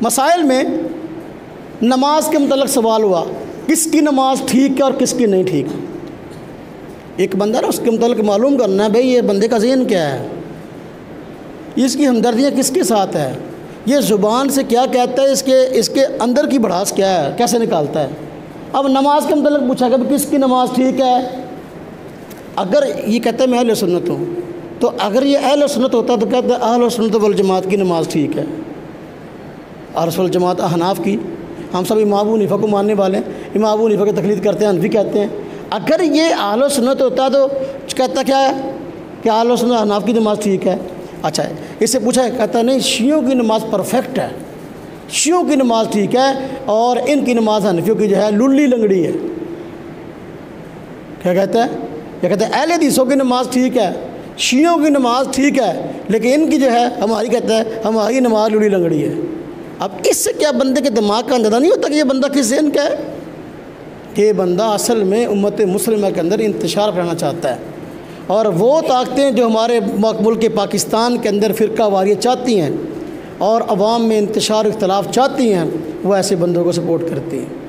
मसाइल में नमाज के मतलब सवाल हुआ, किसकी नमाज ठीक है और किसकी नहीं ठीक। एक बंदा ना उसके मतलब मालूम करना है भाई ये बंदे का ज़हन क्या है, इसकी हमदर्दियाँ किसके साथ है, ये ज़ुबान से क्या कहता है, इसके अंदर की भड़ास क्या है, कैसे निकालता है। अब नमाज के मतलब पूछा कि किसकी नमाज ठीक है। अगर ये कहता है मैं अहले सुन्नत हूँ, तो अगर ये अहले सुन्नत होता तो कहता है अहले सुन्नत वल जमात की नमाज ठीक है। अहले सुन्नत जमात अहनाफ की, हम सब इमाम अबू हनीफा को मानने वाले हैं, इमाम अबू हनीफा की तकलीद करते हैं, हनफी कहते हैं। अगर ये अहले सुन्नत होता तो कहता क्या है कि अहले सुन्नत अहनाफ की नमाज ठीक है। अच्छा है, इससे पूछा है, कहता नहीं शियों की नमाज परफेक्ट है, शियों की नमाज ठीक है और इनकी नमाज हनफियों की जो है लुल्ली लंगड़ी है। क्या कहता है, क्या कहता है अहले हदीसों की नमाज ठीक है, शियों की नमाज ठीक है, लेकिन इनकी जो है हमारी, कहता है हमारी नमाज लुल्ली लंगड़ी है। अब इससे क्या बंदे के दिमाग का अंदाज़ा नहीं होता कि ये बंदा किस ज़हन का है, कि ये बंदा असल में उम्मत मुस्लिमा के अंदर इंतशार करना चाहता है। और वो ताकतें जो हमारे मुल्क के पाकिस्तान के अंदर फ़िरका वारियत चाहती हैं और अवाम में इंतशार इख्तलाफ चाहती हैं, वो ऐसे बंदों को सपोर्ट करती हैं।